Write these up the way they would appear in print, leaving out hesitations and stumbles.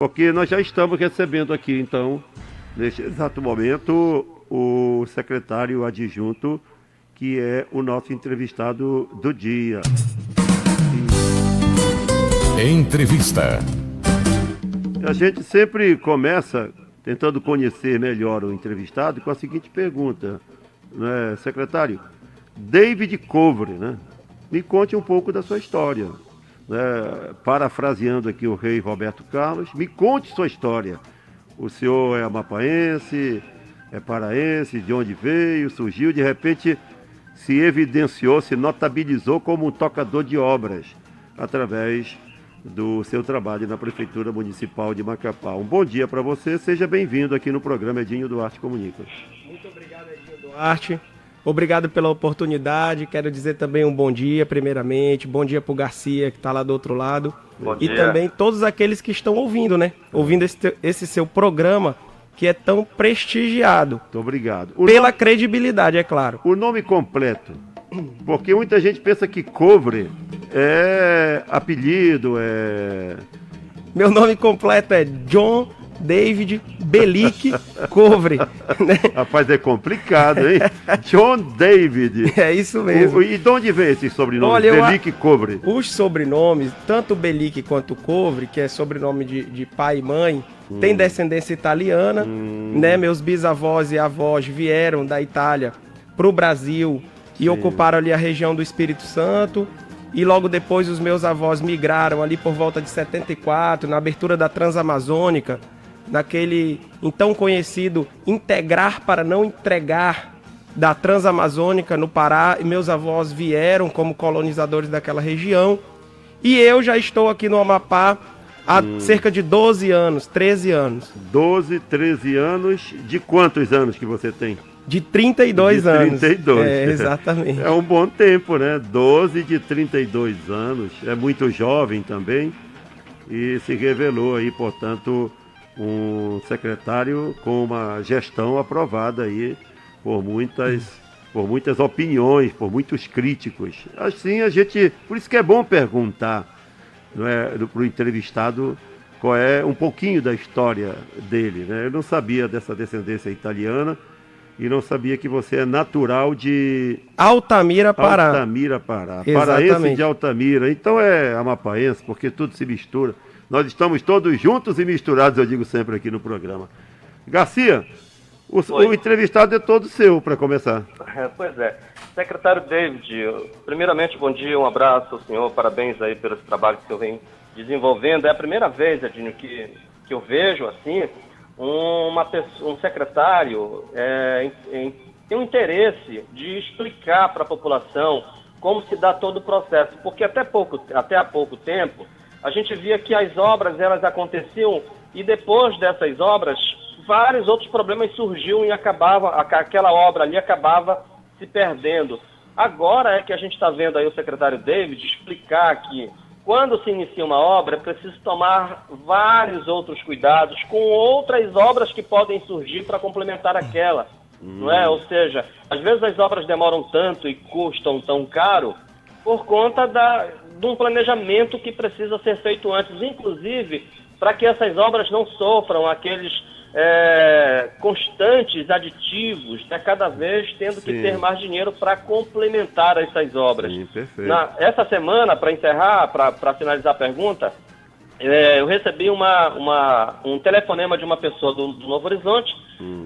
Porque nós já estamos recebendo aqui, então, neste exato momento, o secretário adjunto, que é o nosso entrevistado do dia. Entrevista. A gente sempre começa tentando conhecer melhor o entrevistado com a seguinte pergunta, né, secretário? David Covre, né? Me conte um pouco da sua história. Parafraseando aqui o rei Roberto Carlos, me conte sua história. O senhor é amapaense, é paraense, de onde veio, surgiu, de repente se evidenciou, se notabilizou como um tocador de obras através do seu trabalho na Prefeitura Municipal de Macapá. Um bom dia para você, seja bem-vindo aqui no programa Edinho Duarte Comunica. Muito obrigado, Edinho Duarte. Obrigado pela oportunidade, quero dizer também um bom dia, primeiramente, bom dia para o Garcia, que está lá do outro lado, e também todos aqueles que estão ouvindo, né? Ouvindo esse seu programa, que é tão prestigiado. Muito obrigado. Pela credibilidade, é claro. O nome completo, porque muita gente pensa que Covre é apelido, é... Meu nome completo é John David Belic Covre. Né? Rapaz, é complicado, hein? John David. É isso mesmo. E de onde vem esse sobrenome? Olha, Belic Covre. Os sobrenomes, tanto Belic quanto Covre, que é sobrenome de pai e mãe, tem descendência italiana, né? Meus bisavós e avós vieram da Itália para o Brasil e ocuparam ali a região do Espírito Santo. E logo depois os meus avós migraram ali por volta de 74, na abertura da Transamazônica, naquele então conhecido integrar para não entregar da Transamazônica no Pará, e meus avós vieram como colonizadores daquela região. E eu já estou aqui no Amapá há cerca de 12 anos, 13 anos. 12, 13 anos. De quantos anos que você tem? De 32 anos. 32. Exatamente. É um bom tempo, né? 12 de 32 anos. É muito jovem também. E se revelou aí, portanto, um secretário com uma gestão aprovada aí por muitas opiniões, por muitos críticos. Assim a gente, por isso que é bom perguntar, não é, para o entrevistado qual é um pouquinho da história dele, né? Eu não sabia dessa descendência italiana e não sabia que você é natural de Altamira, Pará. Altamira, Pará. Exatamente. Paraense de Altamira. Então é amapaense, porque tudo se mistura. Nós estamos todos juntos e misturados, eu digo sempre aqui no programa. Garcia, o entrevistado é todo seu, para começar. Pois é. Secretário David, primeiramente, bom dia, um abraço ao senhor, parabéns aí pelo trabalho que o senhor vem desenvolvendo. É a primeira vez, Edinho, que eu vejo, assim, um secretário tem um interesse de explicar para a população como se dá todo o processo, porque até há pouco tempo, a gente via que as obras, elas aconteciam e depois dessas obras, vários outros problemas surgiam e aquela obra ali acabava se perdendo. Agora é que a gente está vendo aí o secretário David explicar que quando se inicia uma obra é preciso tomar vários outros cuidados com outras obras que podem surgir para complementar aquela, não é? Ou seja, às vezes as obras demoram tanto e custam tão caro por conta de um planejamento que precisa ser feito antes, inclusive para que essas obras não sofram aqueles constantes aditivos, né, cada vez tendo que ter mais dinheiro para complementar essas obras. Sim, perfeito. Essa semana, para encerrar, para finalizar a pergunta, eu recebi um telefonema de uma pessoa do Novo Horizonte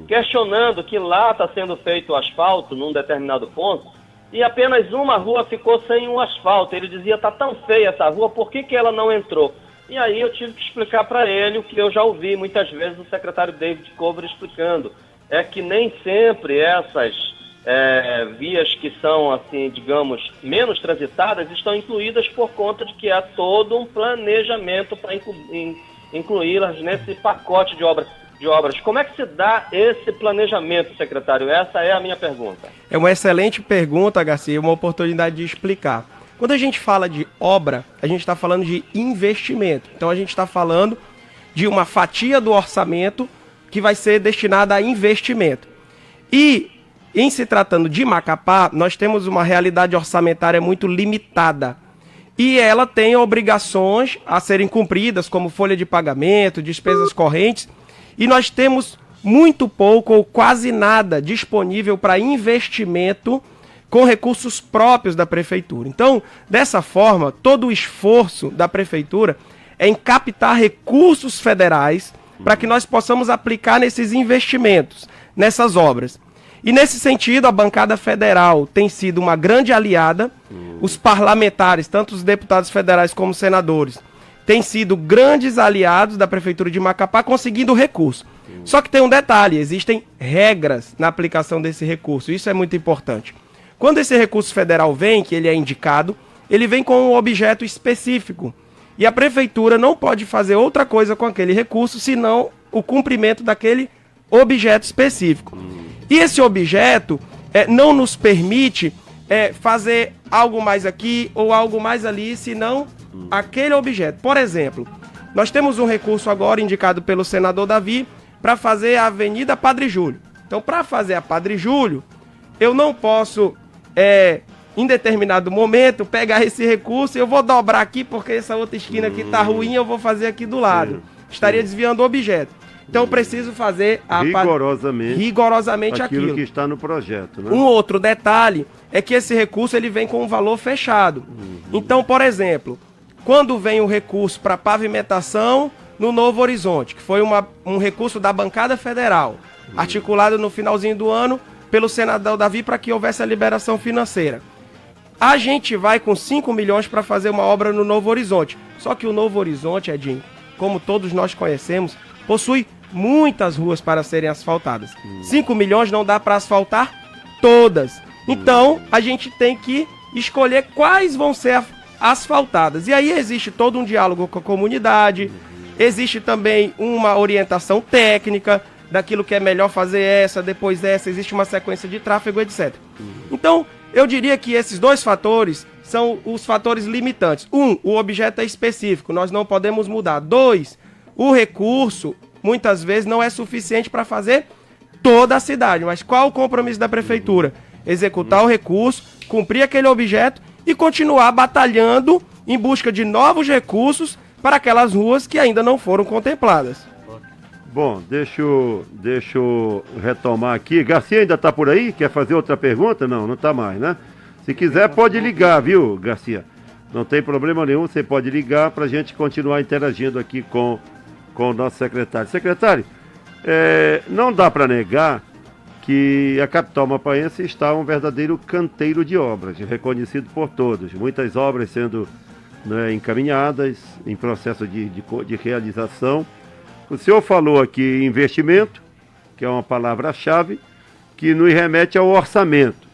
questionando que lá está sendo feito o asfalto num determinado ponto e apenas uma rua ficou sem um asfalto. Ele dizia, está tão feia essa rua, por que ela não entrou? E aí eu tive que explicar para ele o que eu já ouvi muitas vezes o secretário David Covre explicando. É que nem sempre essas vias que são, assim, digamos, menos transitadas estão incluídas por conta de que há todo um planejamento para incluí-las nesse pacote de obras. Como é que se dá esse planejamento, secretário? Essa é a minha pergunta. É uma excelente pergunta, Garcia, uma oportunidade de explicar. Quando a gente fala de obra, a gente está falando de investimento. Então a gente está falando de uma fatia do orçamento que vai ser destinada a investimento. E, em se tratando de Macapá, nós temos uma realidade orçamentária muito limitada. e ela tem obrigações a serem cumpridas, como folha de pagamento, despesas correntes, e nós temos muito pouco ou quase nada disponível para investimento com recursos próprios da prefeitura. Então, dessa forma, todo o esforço da prefeitura é em captar recursos federais para que nós possamos aplicar nesses investimentos, nessas obras. E nesse sentido, a bancada federal tem sido uma grande aliada, os parlamentares, tanto os deputados federais como os senadores, têm sido grandes aliados da Prefeitura de Macapá, conseguindo recurso. Só que tem um detalhe, existem regras na aplicação desse recurso, isso é muito importante. Quando esse recurso federal vem, que ele é indicado, ele vem com um objeto específico. E a Prefeitura não pode fazer outra coisa com aquele recurso, senão o cumprimento daquele objeto específico. E esse objeto não nos permite fazer algo mais aqui ou algo mais ali, senão aquele objeto. Por exemplo, nós temos um recurso agora indicado pelo senador Davi para fazer a Avenida Padre Júlio. Então, para fazer a Padre Júlio, eu não posso, em determinado momento, pegar esse recurso e eu vou dobrar aqui porque essa outra esquina aqui está ruim, eu vou fazer aqui do lado. Estaria desviando o objeto. Então eu preciso fazer rigorosamente aquilo que está no projeto, né? Um outro detalhe é que esse recurso ele vem com um valor fechado. Então, por exemplo, quando vem o recurso para pavimentação no Novo Horizonte, que foi um recurso da bancada federal, articulado no finalzinho do ano pelo senador Davi para que houvesse a liberação financeira. A gente vai com 5 milhões para fazer uma obra no Novo Horizonte. Só que o Novo Horizonte, Edinho, como todos nós conhecemos, possui muitas ruas para serem asfaltadas. 5 milhões não dá para asfaltar todas. Então, a gente tem que escolher quais vão ser asfaltadas. E aí existe todo um diálogo com a comunidade, existe também uma orientação técnica daquilo que é melhor fazer depois essa, existe uma sequência de tráfego, etc. Então, eu diria que esses dois fatores são os fatores limitantes. O objeto é específico, nós não podemos mudar. 2, o recurso, muitas vezes, não é suficiente para fazer toda a cidade. Mas qual o compromisso da prefeitura? Executar o recurso, cumprir aquele objeto e continuar batalhando em busca de novos recursos para aquelas ruas que ainda não foram contempladas. Bom, deixa eu retomar aqui. Garcia ainda está por aí? Quer fazer outra pergunta? Não está mais, né? Se quiser, pode ligar, viu, Garcia? Não tem problema nenhum, você pode ligar para a gente continuar interagindo aqui com o nosso secretário. Secretário, não dá para negar que a capital mapaense está um verdadeiro canteiro de obras, reconhecido por todos. Muitas obras sendo encaminhadas, em processo de realização. O senhor falou aqui investimento, que é uma palavra-chave, que nos remete ao orçamento.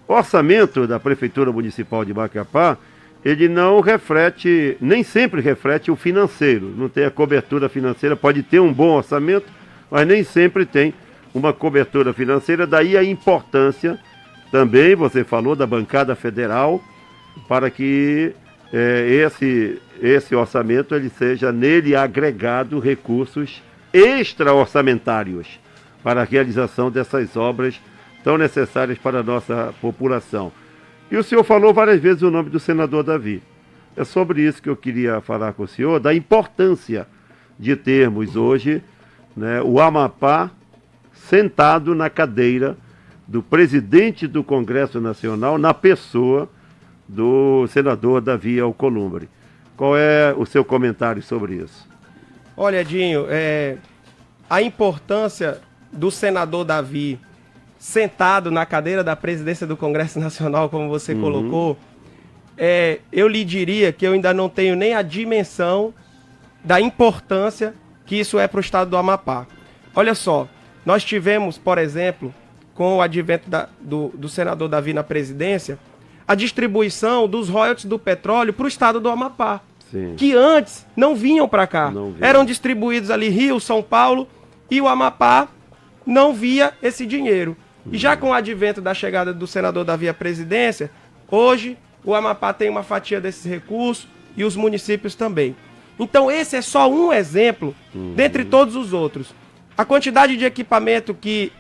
O orçamento da Prefeitura Municipal de Macapá, ele não reflete, nem sempre reflete o financeiro. Não tem a cobertura financeira, pode ter um bom orçamento, mas nem sempre tem uma cobertura financeira. Daí a importância também, você falou, da bancada federal, para que esse orçamento ele seja nele agregado recursos extra-orçamentários para a realização dessas obras tão necessárias para a nossa população. E o senhor falou várias vezes o nome do senador Davi. É sobre isso que eu queria falar com o senhor, da importância de termos hoje o Amapá sentado na cadeira do presidente do Congresso Nacional, na pessoa do senador Davi Alcolumbre. Qual é o seu comentário sobre isso? Olha, Edinho, a importância do senador Davi sentado na cadeira da presidência do Congresso Nacional, como você colocou, eu lhe diria que eu ainda não tenho nem a dimensão da importância que isso é para o estado do Amapá. Olha só, nós tivemos, por exemplo, com o advento do senador Davi na presidência, a distribuição dos royalties do petróleo para o estado do Amapá. Sim. Que antes não vinham para cá. Eram distribuídos ali Rio, São Paulo, e o Amapá não via esse dinheiro. E já com o advento da chegada do senador Davi à presidência, hoje o Amapá tem uma fatia desses recursos e os municípios também. Então esse é só um exemplo, dentre todos os outros. A quantidade de equipamento que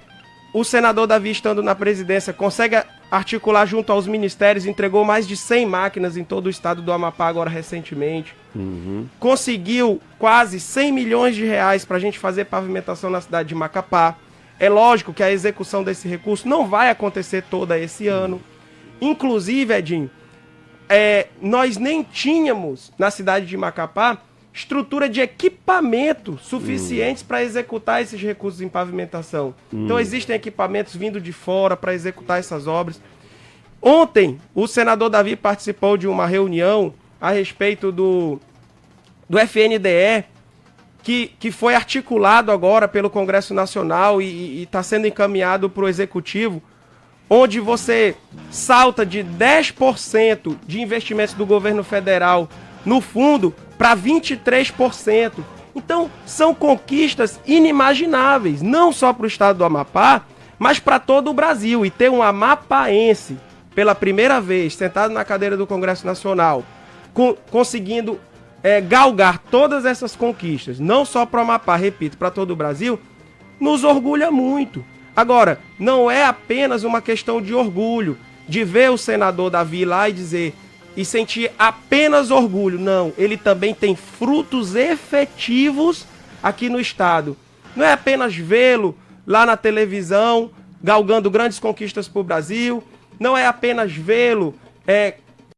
o senador Davi, estando na presidência, consegue articular junto aos ministérios, entregou mais de 100 máquinas em todo o estado do Amapá agora recentemente. Conseguiu quase 100 milhões de reais para a gente fazer pavimentação na cidade de Macapá. É lógico que a execução desse recurso não vai acontecer toda esse ano. Inclusive, Edinho, nós nem tínhamos na cidade de Macapá estrutura de equipamento suficientes para executar esses recursos em pavimentação. Então existem equipamentos vindo de fora para executar essas obras. Ontem, o senador Davi participou de uma reunião a respeito do FNDE, que foi articulado agora pelo Congresso Nacional e está sendo encaminhado para o Executivo, onde você salta de 10% de investimentos do governo federal no fundo para 23%. Então, são conquistas inimagináveis, não só para o estado do Amapá, mas para todo o Brasil. E ter um amapaense, pela primeira vez, sentado na cadeira do Congresso Nacional, conseguindo galgar todas essas conquistas, não só para o Amapá, repito, para todo o Brasil, nos orgulha muito. Agora, não é apenas uma questão de orgulho, de ver o senador Davi lá e dizer... e sentir apenas orgulho. Não, ele também tem frutos efetivos aqui no estado. Não é apenas vê-lo lá na televisão, galgando grandes conquistas para o Brasil. Não é apenas vê-lo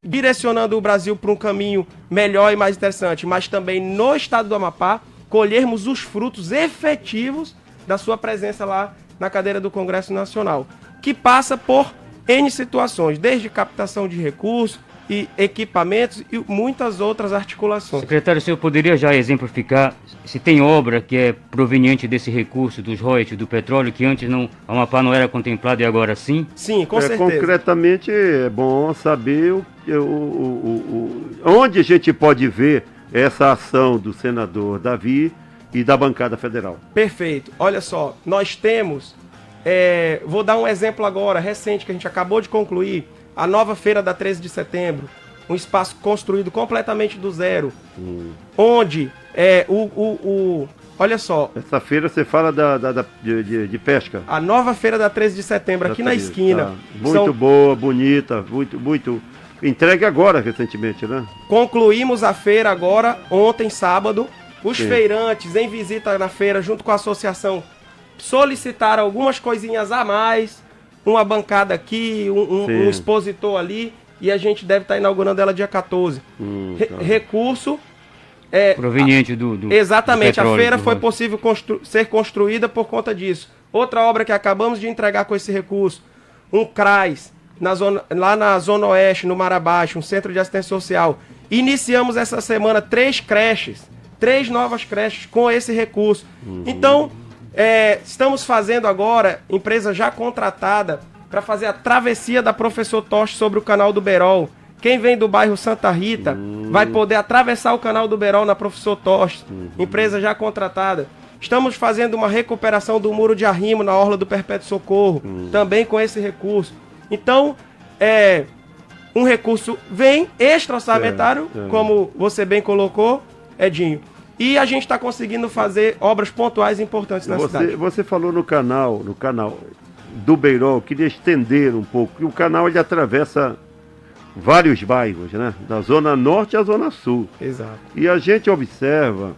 direcionando o Brasil para um caminho melhor e mais interessante, mas também no estado do Amapá, colhermos os frutos efetivos da sua presença lá na cadeira do Congresso Nacional, que passa por N situações, desde captação de recursos, e equipamentos e muitas outras articulações. Secretário, o senhor poderia já exemplificar se tem obra que é proveniente desse recurso dos royalties do petróleo, que antes não, a Amapá não era contemplado e agora sim? Sim, com certeza. Concretamente, é bom saber onde a gente pode ver essa ação do senador Davi e da bancada federal. Perfeito. Olha só, nós temos, vou dar um exemplo agora, recente, que a gente acabou de concluir, a nova feira da 13 de setembro, um espaço construído completamente do zero, onde olha só. Essa feira você fala de pesca. A nova feira da 13 de setembro, aqui na esquina. Tá. Muito boa, bonita, muito. Entregue agora, recentemente, né? Concluímos a feira agora, ontem, sábado. Os feirantes em visita na feira, junto com a associação, solicitaram algumas coisinhas a mais. Uma bancada aqui, um expositor ali, e a gente deve estar inaugurando ela dia 14. Recurso... proveniente do exatamente, do petróleo, a feira foi possível ser construída por conta disso. Outra obra que acabamos de entregar com esse recurso, um CRAS, lá na Zona Oeste, no Marabaixo, um centro de assistência social. Iniciamos essa semana 3 novas creches com esse recurso. Então... estamos fazendo agora, empresa já contratada, para fazer a travessia da Professor Toste sobre o canal do Berol. Quem vem do bairro Santa Rita vai poder atravessar o canal do Berol na Professor Toste, empresa já contratada. Estamos fazendo uma recuperação do muro de arrimo na Orla do Perpétuo Socorro, também com esse recurso. Então, um recurso vem extra-orçamentário, como você bem colocou, Edinho. E a gente está conseguindo fazer obras pontuais importantes na cidade. Você falou no canal do Beirol, queria estender um pouco, que o canal ele atravessa vários bairros, né? Da Zona Norte à Zona Sul. Exato. E a gente observa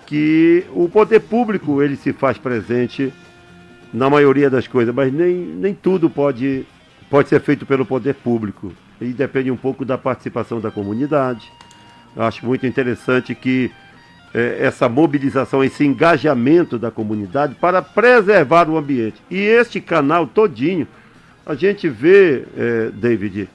que o poder público ele se faz presente na maioria das coisas, mas nem tudo pode ser feito pelo poder público. E depende um pouco da participação da comunidade. Eu acho muito interessante que essa mobilização, esse engajamento da comunidade para preservar o ambiente. E este canal todinho, a gente vê, David,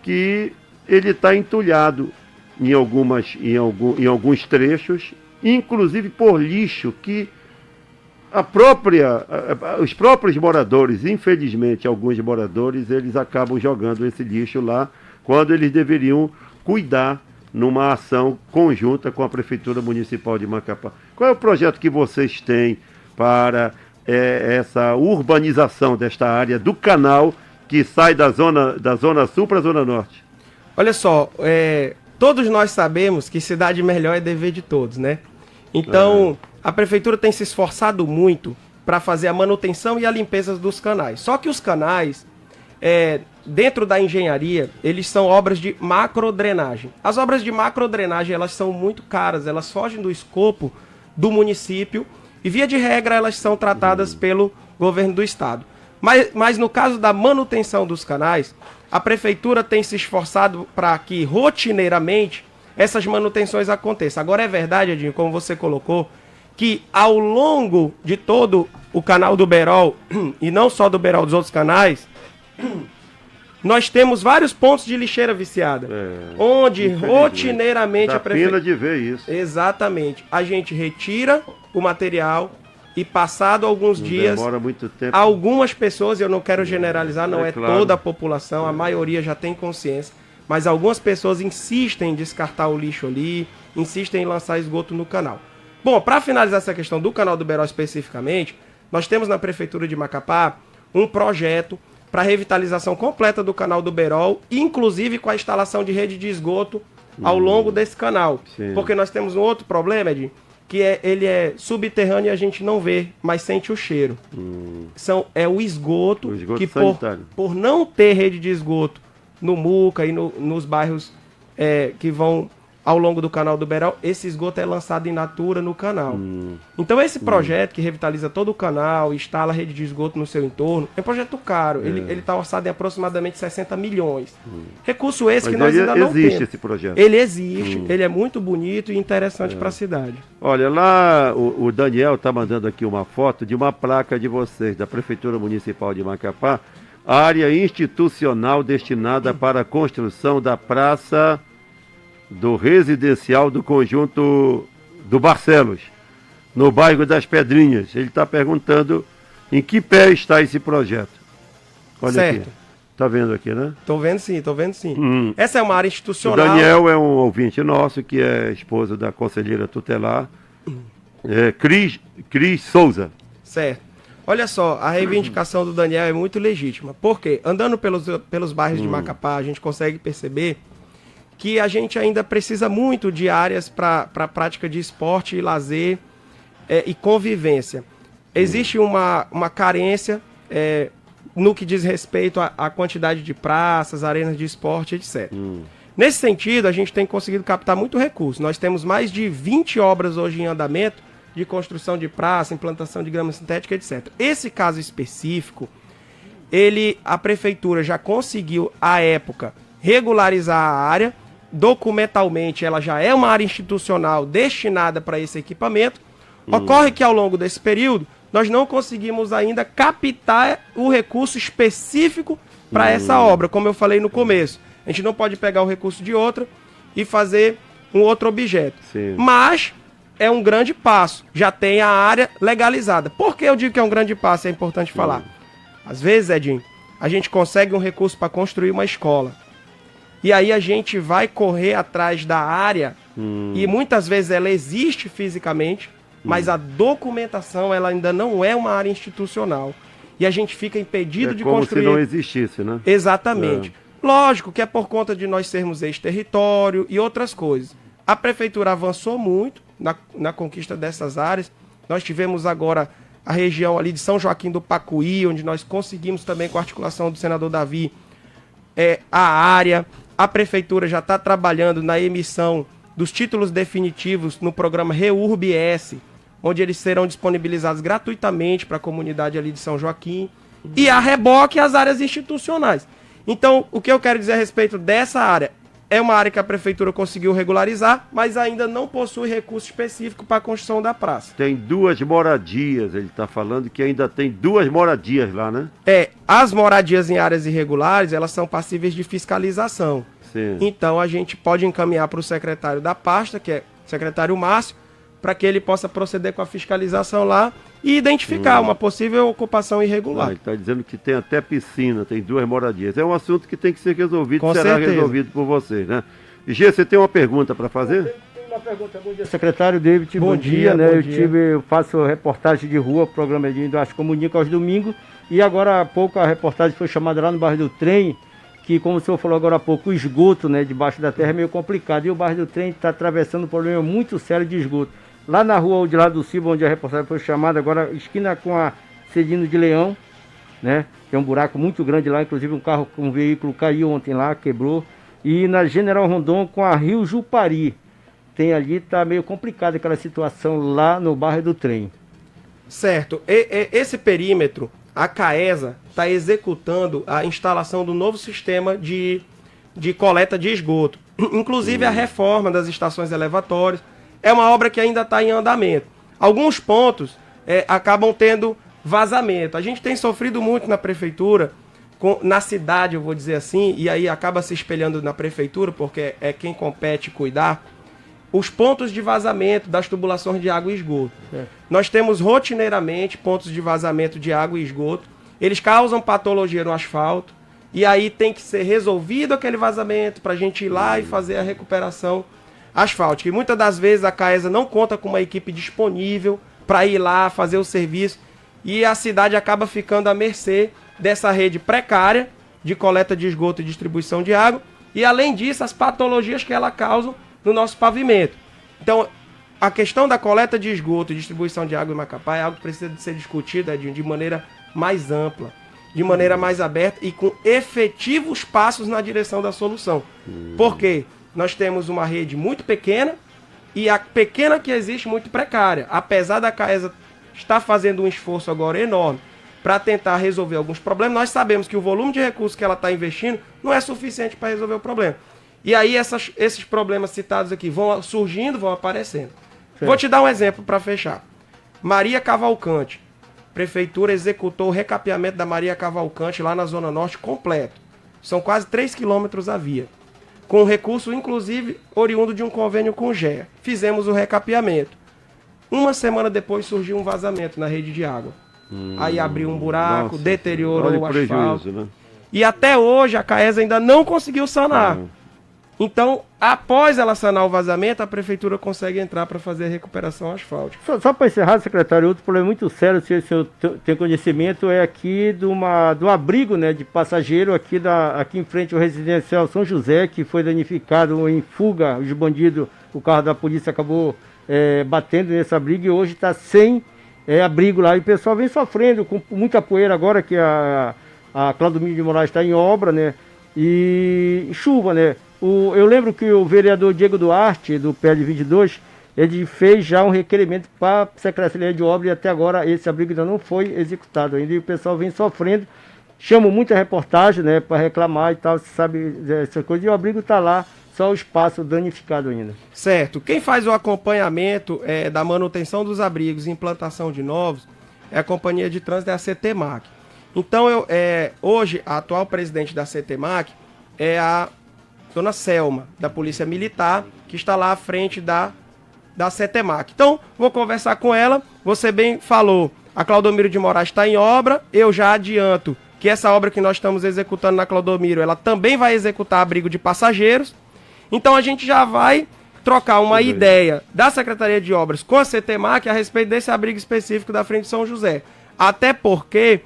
que ele está entulhado em alguns trechos, inclusive por lixo que os próprios moradores, infelizmente, alguns moradores, eles acabam jogando esse lixo lá, quando eles deveriam cuidar numa ação conjunta com a Prefeitura Municipal de Macapá. Qual é o projeto que vocês têm para essa urbanização desta área do canal que sai da zona sul para a zona norte? Olha só, todos nós sabemos que cidade melhor é dever de todos, né? Então, a Prefeitura tem se esforçado muito para fazer a manutenção e a limpeza dos canais. Só que os canais, dentro da engenharia, eles são obras de macrodrenagem. As obras de macrodrenagem, elas são muito caras, elas fogem do escopo do município e, via de regra, elas são tratadas pelo governo do estado. Mas no caso da manutenção dos canais, a prefeitura tem se esforçado para que, rotineiramente, essas manutenções aconteçam. Agora, é verdade, Edinho, como você colocou, que ao longo de todo o canal do Berol, e não só do Berol, dos outros canais, nós temos vários pontos de lixeira viciada, onde rotineiramente dá a prefeitura... pena de ver isso. Exatamente. A gente retira o material e, passado alguns dias, demora muito tempo. Algumas pessoas, eu não quero generalizar, não é claro. toda a população, a maioria já tem consciência, mas algumas pessoas insistem em descartar o lixo ali, insistem em lançar esgoto no canal. Bom, para finalizar essa questão do canal do Berol especificamente, nós temos na Prefeitura de Macapá um projeto para revitalização completa do canal do Berol, inclusive com a instalação de rede de esgoto ao longo desse canal. Sim. Porque nós temos um outro problema, Edinho, que ele é subterrâneo e a gente não vê, mas sente o cheiro. É o esgoto que, por não ter rede de esgoto no Muca e nos bairros que vão ao longo do canal do Berol, esse esgoto é lançado in natura no canal. Então esse projeto que revitaliza todo o canal, instala a rede de esgoto no seu entorno, é um projeto caro. Ele está orçado em aproximadamente 60 milhões. Recurso esse que nós ainda não temos. Existe esse projeto? Ele existe, ele é muito bonito e interessante para a cidade. Olha, lá o Daniel está mandando aqui uma foto de uma placa de vocês, da Prefeitura Municipal de Macapá, área institucional destinada para a construção da praça do residencial do conjunto do Barcelos, no bairro das Pedrinhas. Ele está perguntando em que pé está esse projeto. Olha certo. Aqui. Tá vendo aqui, né? Tô vendo sim. Essa é uma área institucional. O Daniel é um ouvinte nosso, que é esposa da conselheira tutelar, Cris Souza. Certo. Olha só, a reivindicação do Daniel é muito legítima. Por quê? Andando pelos bairros de Macapá, a gente consegue perceber que a gente ainda precisa muito de áreas para a prática de esporte e lazer e convivência. Existe uma carência no que diz respeito à quantidade de praças, arenas de esporte, etc. Nesse sentido, a gente tem conseguido captar muito recurso. Nós temos mais de 20 obras hoje em andamento de construção de praça, implantação de grama sintética, etc. Esse caso específico, a prefeitura já conseguiu, à época, regularizar a área. Documentalmente, ela já é uma área institucional destinada para esse equipamento. Ocorre que, ao longo desse período, nós não conseguimos ainda captar o recurso específico para essa obra, como eu falei no começo. A gente não pode pegar o recurso de outra e fazer um outro objeto. Sim. Mas é um grande passo. Já tem a área legalizada. Por que eu digo que é um grande passo? É importante falar. Às vezes, Edinho, a gente consegue um recurso para construir uma escola. E aí a gente vai correr atrás da área e muitas vezes ela existe fisicamente, mas a documentação ela ainda não é uma área institucional. E a gente fica impedido de construir. Como se não existisse, né? Exatamente. Lógico que é por conta de nós sermos ex-território e outras coisas. A prefeitura avançou muito na conquista dessas áreas. Nós tivemos agora a região ali de São Joaquim do Pacuí, onde nós conseguimos também, com a articulação do senador Davi, a área. A prefeitura já está trabalhando na emissão dos títulos definitivos no programa REURB-S, onde eles serão disponibilizados gratuitamente para a comunidade ali de São Joaquim, e a reboque as áreas institucionais. Então, o que eu quero dizer a respeito dessa área? É uma área que a prefeitura conseguiu regularizar, mas ainda não possui recurso específico para a construção da praça. Tem 2 moradias, ele está falando que ainda tem 2 moradias lá, né? As moradias em áreas irregulares, elas são passíveis de fiscalização. Sim. Então a gente pode encaminhar para o secretário da pasta, que é o secretário Márcio, para que ele possa proceder com a fiscalização lá e identificar uma possível ocupação irregular. Ele está dizendo que tem até piscina, tem 2 moradias. É um assunto que tem que ser resolvido, Com será certeza. resolvido por vocês, né? E Gê, você tem uma pergunta para fazer? Tem uma pergunta. Bom dia, secretário David. Bom dia, né? bom dia. Eu faço reportagem de rua, programa de das comunica aos domingos, e agora há pouco a reportagem foi chamada lá no bairro do Trem, que, como o senhor falou agora há pouco, o esgoto, né, debaixo da terra é meio complicado, e o bairro do Trem está atravessando um problema muito sério de esgoto. Lá na rua de lá do Silva, onde a reportagem foi chamada, agora esquina com a Cedino de Leão, né? Tem um buraco muito grande lá, inclusive um veículo caiu ontem lá, quebrou. E na General Rondon com a Rio Jupari. Tem ali, tá meio complicada aquela situação lá no bairro do Trem. Certo. Esse perímetro, a CAESA está executando a instalação do novo sistema de coleta de esgoto. Inclusive a reforma das estações elevatórias. É uma obra que ainda está em andamento. Alguns pontos acabam tendo vazamento. A gente tem sofrido muito na prefeitura, na cidade, eu vou dizer assim, e aí acaba se espelhando na prefeitura, porque é quem compete cuidar, os pontos de vazamento das tubulações de água e esgoto. Nós temos rotineiramente pontos de vazamento de água e esgoto. Eles causam patologia no asfalto, e aí tem que ser resolvido aquele vazamento para a gente ir lá e fazer a recuperação asfáltica. E muitas das vezes a CAESA não conta com uma equipe disponível para ir lá fazer o serviço, e a cidade acaba ficando à mercê dessa rede precária de coleta de esgoto e distribuição de água, e além disso as patologias que ela causa no nosso pavimento. Então, a questão da coleta de esgoto e distribuição de água em Macapá é algo que precisa de ser discutido, Edinho, de maneira mais ampla, de maneira mais aberta e com efetivos passos na direção da solução. Porque nós temos uma rede muito pequena e a pequena que existe muito precária. Apesar da CAESA estar fazendo um esforço agora enorme para tentar resolver alguns problemas, nós sabemos que o volume de recursos que ela está investindo não é suficiente para resolver o problema. E aí esses problemas citados aqui vão surgindo, vão aparecendo. Certo. Vou te dar um exemplo para fechar. Maria Cavalcante. Prefeitura executou o recapeamento da Maria Cavalcante lá na Zona Norte completo. São quase 3 quilômetros a via. Com recurso, inclusive, oriundo de um convênio com o GEA. Fizemos o recapeamento. Uma semana depois surgiu um vazamento na rede de água. Aí abriu um buraco, deteriorou o asfalto. Né? E até hoje a CAESA ainda não conseguiu sanar. Então, após ela sanar o vazamento, a prefeitura consegue entrar para fazer a recuperação asfáltica. Só para encerrar, secretário, outro problema muito sério, se o senhor tem conhecimento, é aqui do abrigo, né, de passageiro aqui em frente ao residencial São José, que foi danificado em fuga. Os bandidos, o carro da polícia acabou batendo nesse abrigo e hoje está sem abrigo lá. E o pessoal vem sofrendo com muita poeira agora, que a Claudomiro de Moraes está em obra, né, e chuva, né. Eu lembro que o vereador Diego Duarte, do PL 22, ele fez já um requerimento para a Secretaria de Obras e até agora esse abrigo ainda não foi executado ainda. E o pessoal vem sofrendo, chamam muita reportagem, né, para reclamar e tal, você sabe, essa coisa. E o abrigo está lá, só o espaço danificado ainda. Certo. Quem faz o acompanhamento da manutenção dos abrigos e implantação de novos é a Companhia de Trânsito, a CETEMAC. Então, hoje, a atual presidente da CETEMAC é a Dona Selma, da Polícia Militar, que está lá à frente da CETEMAC. Então, vou conversar com ela. Você bem falou, a Claudomiro de Moraes está em obra. Eu já adianto que essa obra que nós estamos executando na Claudomiro, ela também vai executar abrigo de passageiros. Então, a gente já vai trocar uma ideia da Secretaria de Obras com a CETEMAC a respeito desse abrigo específico da frente de São José. Até porque,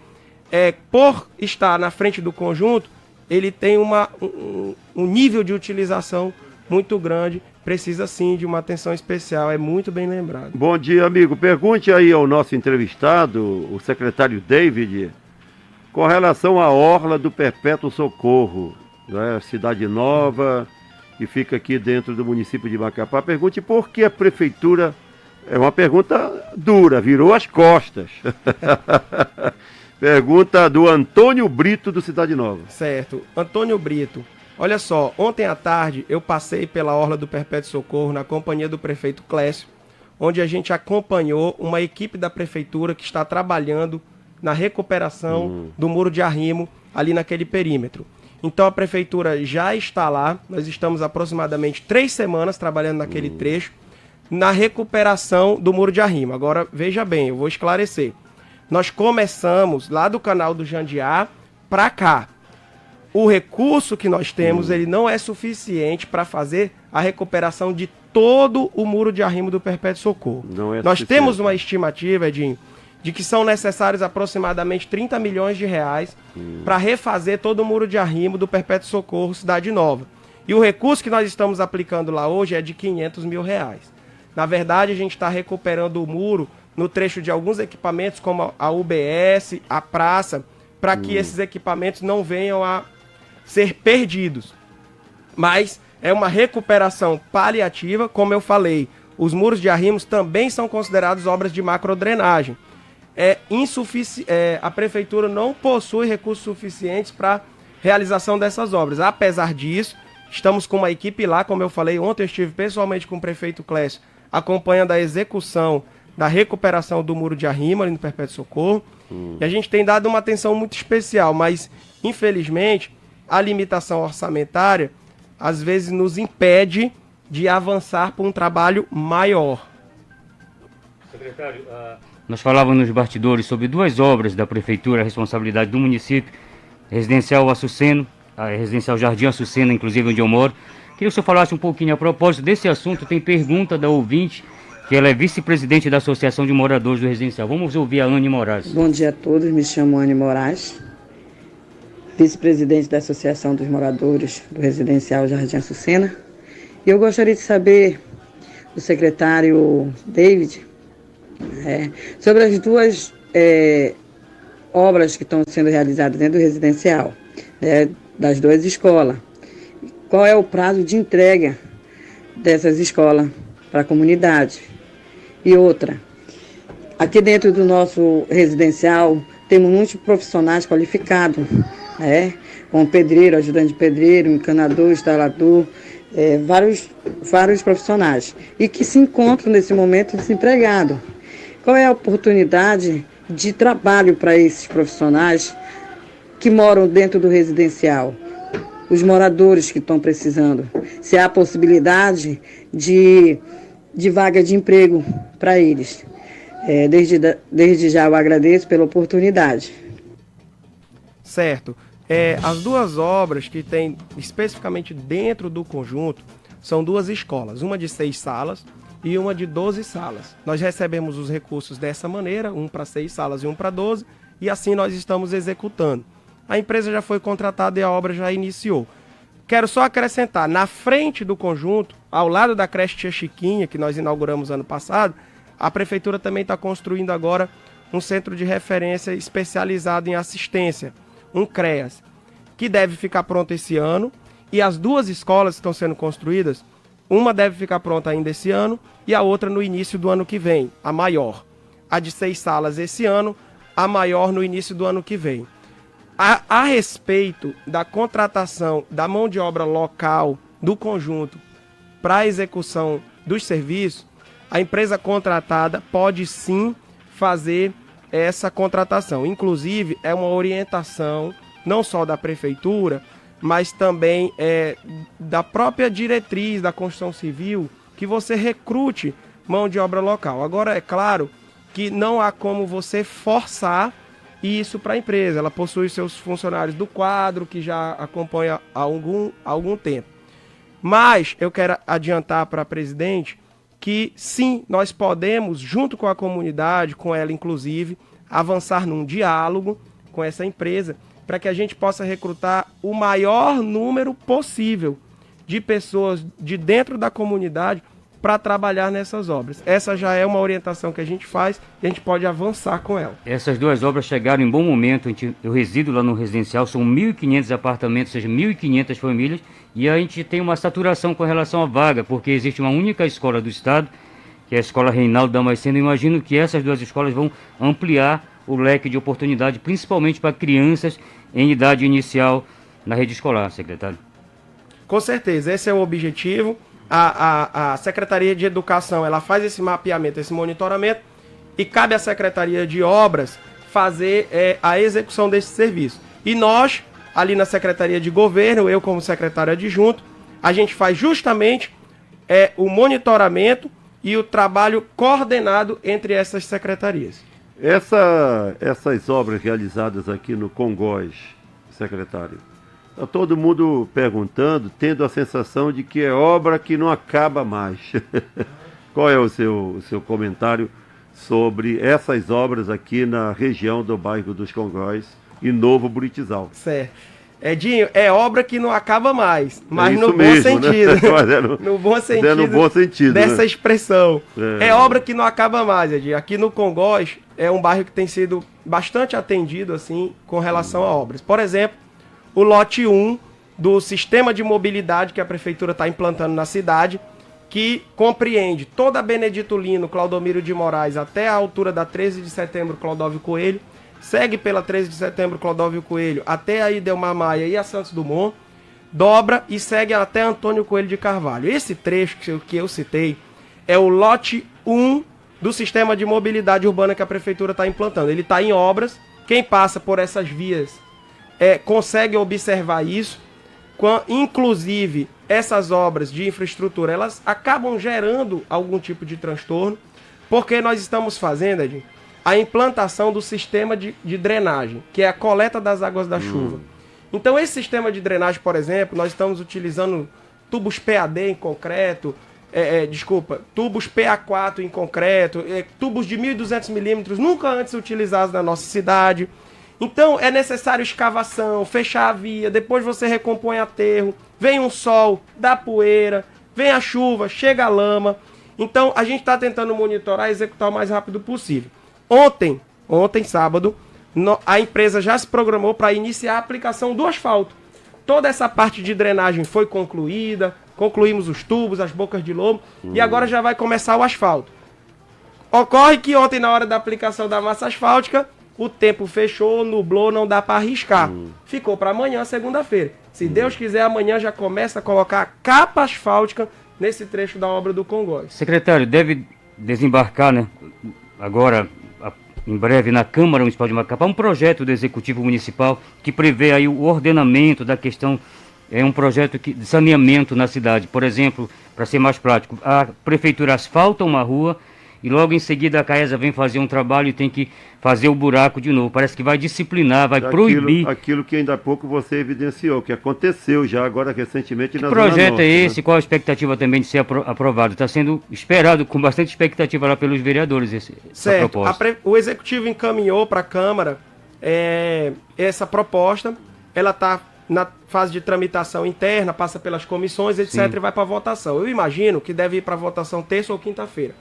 por estar na frente do conjunto, ele tem um nível de utilização muito grande, precisa sim de uma atenção especial, é muito bem lembrado. Bom dia, amigo. Pergunte aí ao nosso entrevistado, o secretário David, com relação à orla do Perpétuo Socorro, né, Cidade Nova, que fica aqui dentro do município de Macapá. Pergunte por que a prefeitura, é uma pergunta dura, virou as costas. Pergunta do Antônio Brito, do Cidade Nova. Certo. Antônio Brito, olha só, ontem à tarde eu passei pela orla do Perpétuo Socorro na companhia do prefeito Clécio, onde a gente acompanhou uma equipe da prefeitura que está trabalhando na recuperação do muro de arrimo ali naquele perímetro. Então a prefeitura já está lá, nós estamos aproximadamente 3 semanas trabalhando naquele trecho, na recuperação do muro de arrimo. Agora, veja bem, eu vou esclarecer. Nós começamos lá do canal do Jandiá para cá. O recurso que nós temos, ele não é suficiente para fazer a recuperação de todo o muro de arrimo do Perpétuo Socorro. Nós temos uma estimativa, Edinho, de que são necessários aproximadamente 30 milhões de reais para refazer todo o muro de arrimo do Perpétuo Socorro Cidade Nova. E o recurso que nós estamos aplicando lá hoje é de 500 mil reais. Na verdade, a gente está recuperando o muro no trecho de alguns equipamentos, como a UBS, a praça, para que esses equipamentos não venham a ser perdidos. Mas é uma recuperação paliativa, como eu falei. Os muros de arrimos também são considerados obras de macrodrenagem. A prefeitura não possui recursos suficientes para realização dessas obras. Apesar disso, estamos com uma equipe lá, como eu falei, ontem eu estive pessoalmente com o prefeito Clécio, acompanhando a execução da recuperação do muro de arrimo ali no Perpétuo Socorro. E a gente tem dado uma atenção muito especial, mas, infelizmente, a limitação orçamentária, às vezes, nos impede de avançar para um trabalho maior. Secretário, nós falávamos nos bastidores sobre duas obras da prefeitura, a responsabilidade do município, Residencial Açuceno, a Residencial Jardim Açucena, inclusive onde eu moro. Queria que o senhor falasse um pouquinho a propósito desse assunto. Tem pergunta da ouvinte, que ela é vice-presidente da Associação de Moradores do Residencial. Vamos ouvir a Anne Moraes. Bom dia a todos, me chamo Anne Moraes, vice-presidente da Associação dos Moradores do Residencial Jardim Açucena. E eu gostaria de saber do secretário David sobre as duas obras que estão sendo realizadas dentro do residencial, das duas escolas. Qual é o prazo de entrega dessas escolas para a comunidade? E outra, aqui dentro do nosso residencial temos muitos profissionais qualificados, como pedreiro, ajudante de pedreiro, encanador, instalador, vários profissionais, e que se encontram nesse momento desempregados. Qual é a oportunidade de trabalho para esses profissionais que moram dentro do residencial? Os moradores que estão precisando. Se há possibilidade de vaga de emprego para eles. Desde já eu agradeço pela oportunidade. Certo. As duas obras que tem especificamente dentro do conjunto são duas escolas, uma de 6 salas e uma de 12 salas. Nós recebemos os recursos dessa maneira, um para 6 salas e um para 12, e assim nós estamos executando. A empresa já foi contratada e a obra já iniciou. Quero só acrescentar, na frente do conjunto, ao lado da creche Tia Chiquinha, que nós inauguramos ano passado, a prefeitura também está construindo agora um centro de referência especializado em assistência, um CREAS, que deve ficar pronto esse ano, e as duas escolas que estão sendo construídas, uma deve ficar pronta ainda esse ano e a outra no início do ano que vem, a maior. A de 6 salas esse ano, a maior no início do ano que vem. A respeito da contratação da mão de obra local do conjunto para a execução dos serviços, a empresa contratada pode sim fazer essa contratação. Inclusive, é uma orientação não só da prefeitura, mas também da própria diretriz da construção civil, que você recrute mão de obra local. Agora, é claro que não há como você forçar isso para a empresa. Ela possui seus funcionários do quadro, que já acompanha há algum tempo. Mas eu quero adiantar para a presidente que sim, nós podemos, junto com a comunidade, com ela inclusive, avançar num diálogo com essa empresa para que a gente possa recrutar o maior número possível de pessoas de dentro da comunidade para trabalhar nessas obras. Essa já é uma orientação que a gente faz e a gente pode avançar com ela. Essas duas obras chegaram em bom momento. Eu resido lá no residencial, são 1.500 apartamentos, ou seja, 1.500 famílias, e a gente tem uma saturação com relação à vaga, porque existe uma única escola do estado, que é a Escola Reinaldo Damasceno. Imagino que essas duas escolas vão ampliar o leque de oportunidade, principalmente para crianças em idade inicial na rede escolar, secretário. Com certeza, esse é o objetivo. A Secretaria de Educação ela faz esse mapeamento, esse monitoramento, e cabe à Secretaria de Obras fazer a execução desse serviço. E nós, ali na Secretaria de Governo, eu como secretário adjunto, a gente faz justamente o monitoramento e o trabalho coordenado entre essas secretarias. Essas obras realizadas aqui no Congoz, secretário, está todo mundo perguntando, tendo a sensação de que é obra que não acaba mais. Qual é o seu comentário sobre essas obras aqui na região do bairro dos Congóis e Novo Buritizal? Certo. Edinho, é obra que não acaba mais, mas isso no bom mesmo, sentido. né? Mas é no bom é sentido, no bom sentido, dessa né? expressão. É. É obra que não acaba mais, Edinho. Aqui no Congoz é um bairro que tem sido bastante atendido assim com relação a obras. Por exemplo, o lote 1 do sistema de mobilidade que a prefeitura está implantando na cidade, que compreende toda a Benedito Lino, Claudomiro de Moraes, até a altura da 13 de setembro, Clodóvio Coelho, segue pela 13 de setembro, Clodóvio Coelho, até a Idelmar Maia e a Santos Dumont, dobra e segue até Antônio Coelho de Carvalho. Esse trecho que eu citei é o lote 1 do sistema de mobilidade urbana que a prefeitura está implantando. Ele está em obras, quem passa por essas vias consegue observar isso, inclusive essas obras de infraestrutura, elas acabam gerando algum tipo de transtorno, porque nós estamos fazendo, Edinho, a implantação do sistema de drenagem, que é a coleta das águas da chuva. Então esse sistema de drenagem, por exemplo, nós estamos utilizando tubos PAD em concreto, tubos PA4 em concreto, tubos de 1.200 milímetros, nunca antes utilizados na nossa cidade. Então é necessário escavação, fechar a via, depois você recompõe aterro, vem um sol, dá poeira, vem a chuva, chega a lama. Então a gente está tentando monitorar e executar o mais rápido possível. Ontem, sábado, a empresa já se programou para iniciar a aplicação do asfalto. Toda essa parte de drenagem foi concluída, concluímos os tubos, as bocas de lobo, e agora já vai começar o asfalto. Ocorre que ontem, na hora da aplicação da massa asfáltica, o tempo fechou, nublou, não dá para arriscar. Ficou para amanhã, segunda-feira. Se Deus quiser, amanhã já começa a colocar a capa asfáltica nesse trecho da obra do Congoz. Secretário, deve desembarcar, né, agora, em breve, na Câmara Municipal de Macapá, um projeto do Executivo Municipal que prevê aí o ordenamento da questão, um projeto de saneamento na cidade. Por exemplo, para ser mais prático, a prefeitura asfalta uma rua e logo em seguida a CAESA vem fazer um trabalho e tem que fazer o buraco de novo. Parece que vai disciplinar, vai proibir. Aquilo que ainda há pouco você evidenciou, que aconteceu já agora recentemente na Zona Norte. Que projeto é esse? Né? Qual a expectativa também de ser aprovado? Está sendo esperado com bastante expectativa lá pelos vereadores essa proposta. O Executivo encaminhou para a Câmara essa proposta. Ela está na fase de tramitação interna, passa pelas comissões, etc. e vai para votação. Eu imagino que deve ir para votação terça ou quinta-feira.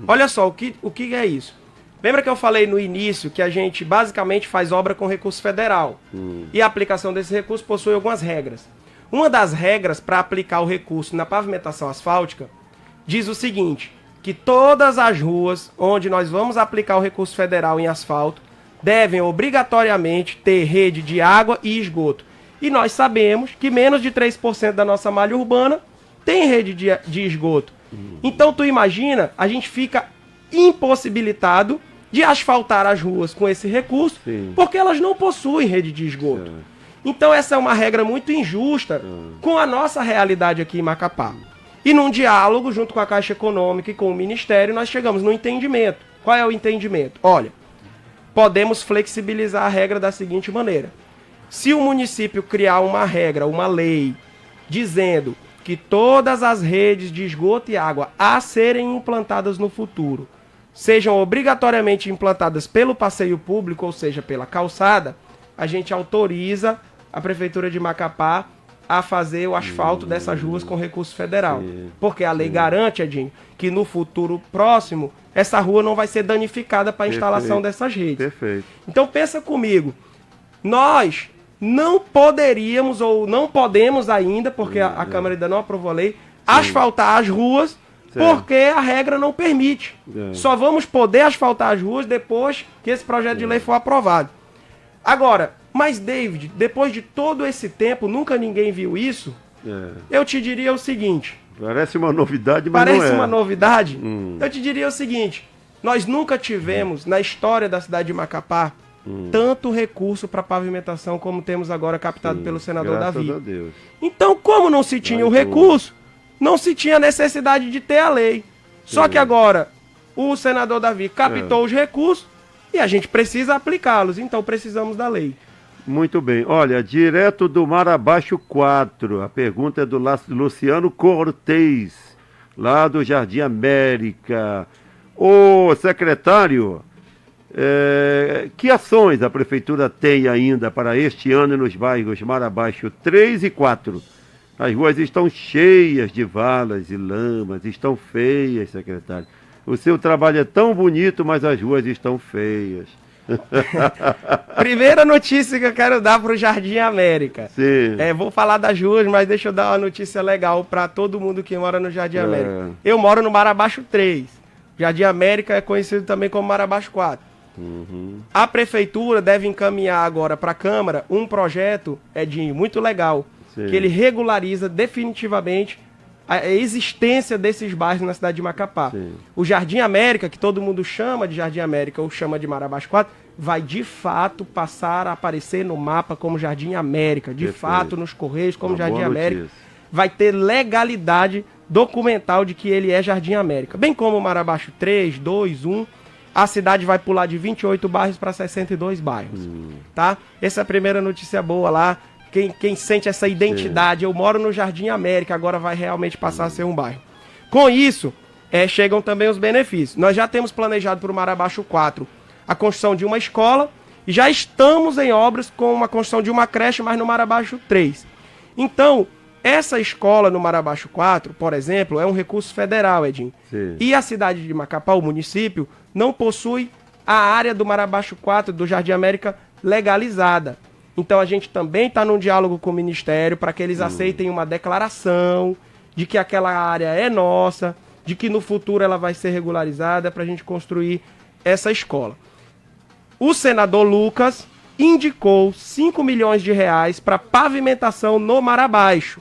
Olha só, o que é isso? Lembra que eu falei no início que a gente basicamente faz obra com recurso federal? E a aplicação desse recurso possui algumas regras. Uma das regras para aplicar o recurso na pavimentação asfáltica diz o seguinte, que todas as ruas onde nós vamos aplicar o recurso federal em asfalto devem obrigatoriamente ter rede de água e esgoto. E nós sabemos que menos de 3% da nossa malha urbana tem rede de esgoto. Então tu imagina, a gente fica impossibilitado de asfaltar as ruas com esse recurso, porque elas não possuem rede de esgoto. Então essa é uma regra muito injusta com a nossa realidade aqui em Macapá. E num diálogo junto com a Caixa Econômica e com o Ministério, nós chegamos no entendimento. Qual é o entendimento? Olha, podemos flexibilizar a regra da seguinte maneira. Se o município criar uma regra, uma lei, dizendo que todas as redes de esgoto e água a serem implantadas no futuro sejam obrigatoriamente implantadas pelo passeio público, ou seja, pela calçada, a gente autoriza a Prefeitura de Macapá a fazer o asfalto dessas ruas com recurso federal. Porque a lei garante, Edinho, que no futuro próximo, essa rua não vai ser danificada para a instalação dessas redes. Perfeito. Então pensa comigo, nós não poderíamos ou não podemos ainda, porque a Câmara ainda não aprovou a lei, asfaltar as ruas, porque a regra não permite. Só vamos poder asfaltar as ruas depois que esse projeto de lei for aprovado. Agora, mas David, depois de todo esse tempo, nunca ninguém viu isso, eu te diria o seguinte... Parece uma novidade, mas parece não é. uma novidade? Eu te diria o seguinte, nós nunca tivemos, na história da cidade de Macapá, tanto recurso para pavimentação como temos agora captado pelo senador Davi. Graças a Deus. Então, como não se tinha o recurso, não se tinha necessidade de ter a lei. Só que agora o senador Davi captou os recursos e a gente precisa aplicá-los. Então precisamos da lei. Muito bem. Olha, direto do Mar Abaixo 4, a pergunta é do Luciano Cortez, lá do Jardim América. Ô, secretário, Que ações a Prefeitura tem ainda para este ano nos bairros Marabaixo 3 e 4? As ruas estão cheias de valas e lamas, estão feias, secretário. O seu trabalho é tão bonito, mas as ruas estão feias. Primeira notícia que eu quero dar para o Jardim América. Sim. Vou falar das ruas, mas deixa eu dar uma notícia legal para todo mundo que mora no Jardim América. Eu moro no Marabaixo 3. Jardim América é conhecido também como Marabaixo 4. A Prefeitura deve encaminhar agora para a Câmara um projeto, Edinho, muito legal, que ele regulariza definitivamente a existência desses bairros na cidade de Macapá. Sim. O Jardim América, que todo mundo chama de Jardim América ou chama de Marabaixo 4, vai de fato passar a aparecer no mapa como Jardim América, de fato nos Correios como Jardim América. Vai ter legalidade documental de que ele é Jardim América. Bem como o Marabaixo 3, 2, 1, a cidade vai pular de 28 bairros para 62 bairros. Tá? Essa é a primeira notícia boa lá. Quem sente essa identidade, eu moro no Jardim América, agora vai realmente passar a ser um bairro. Com isso, chegam também os benefícios. Nós já temos planejado para o Marabaixo 4 a construção de uma escola e já estamos em obras com uma construção de uma creche, mas no Marabaixo 3. Então, essa escola no Marabaixo 4, por exemplo, é um recurso federal, Edinho. Sim. E a cidade de Macapá, o município, não possui a área do Marabaixo 4 do Jardim América legalizada. Então a gente também está num diálogo com o Ministério para que eles aceitem uma declaração de que aquela área é nossa, de que no futuro ela vai ser regularizada para a gente construir essa escola. O senador Lucas indicou 5 milhões de reais para pavimentação no Marabaixo.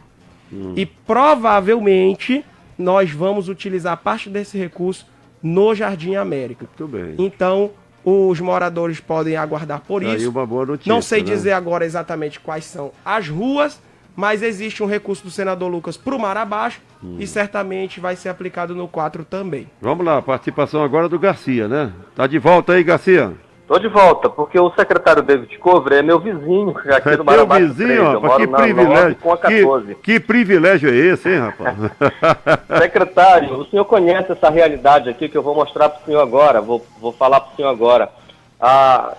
E provavelmente nós vamos utilizar parte desse recurso no Jardim América. Muito bem. Então, os moradores podem aguardar por isso. Aí uma boa notícia, não sei dizer agora exatamente quais são as ruas, mas existe um recurso do senador Lucas para o Marabaixo e certamente vai ser aplicado no 4 também. Vamos lá, participação agora do Garcia, né? Tá de volta aí, Garcia? Tô de volta, porque o secretário David Cover é meu vizinho aqui do Marabaixo. Meu vizinho, rapaz, que privilégio. Com a 14. Que privilégio é esse, hein, rapaz? Secretário, o senhor conhece essa realidade aqui que eu vou mostrar para o senhor agora, vou falar para o senhor agora.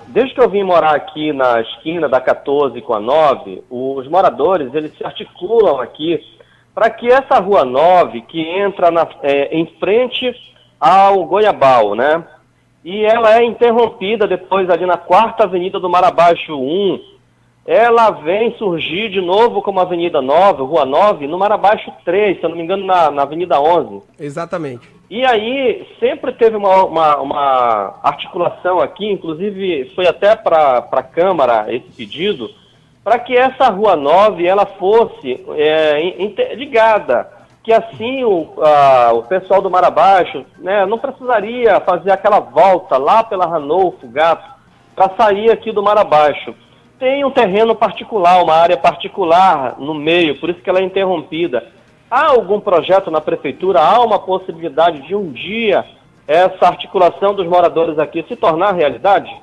Desde que eu vim morar aqui na esquina da 14 com a 9, os moradores eles se articulam aqui para que essa rua 9, que entra em frente ao Goiabal, né? E ela é interrompida depois ali na 4ª Avenida do Marabaixo 1. Ela vem surgir de novo como Avenida 9, Rua 9, no Marabaixo 3, se eu não me engano, na Avenida 11. Exatamente. E aí sempre teve uma articulação aqui, inclusive foi até para a Câmara esse pedido, para que essa Rua 9 ela fosse interligada, que assim o pessoal do Marabaixo, né, não precisaria fazer aquela volta lá pela Ranolfo Gato para sair aqui do Marabaixo. Tem um terreno particular, uma área particular no meio, por isso que ela é interrompida. Há algum projeto na Prefeitura, há uma possibilidade de um dia essa articulação dos moradores aqui se tornar realidade?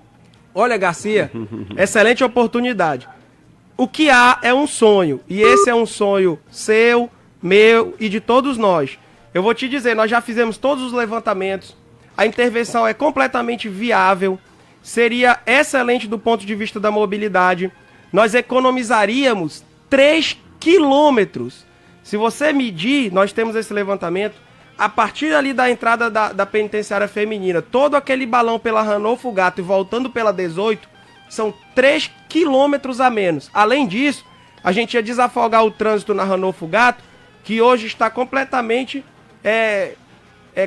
Olha, Garcia, excelente oportunidade. O que há é um sonho, e esse é um sonho seu, meu e de todos nós. Eu vou te dizer, nós já fizemos todos os levantamentos, a intervenção é completamente viável, seria excelente do ponto de vista da mobilidade, nós economizaríamos 3 quilômetros. Se você medir, nós temos esse levantamento, a partir ali da entrada da penitenciária feminina, todo aquele balão pela Ranolfo Gato e voltando pela 18, são 3 quilômetros a menos. Além disso, a gente ia desafogar o trânsito na Ranolfo Gato, que hoje está completamente,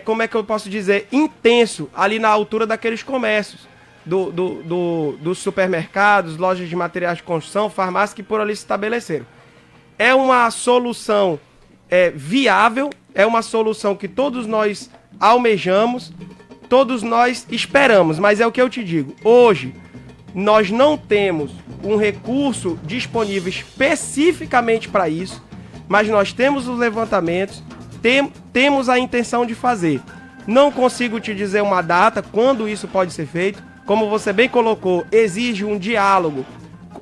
como é que eu posso dizer, intenso, ali na altura daqueles comércios, dos supermercados, lojas de materiais de construção, farmácias que por ali se estabeleceram. É uma solução viável, é uma solução que todos nós almejamos, todos nós esperamos, mas é o que eu te digo, hoje nós não temos um recurso disponível especificamente para isso, mas nós temos os levantamentos, temos a intenção de fazer. Não consigo te dizer uma data, quando isso pode ser feito. Como você bem colocou, exige um diálogo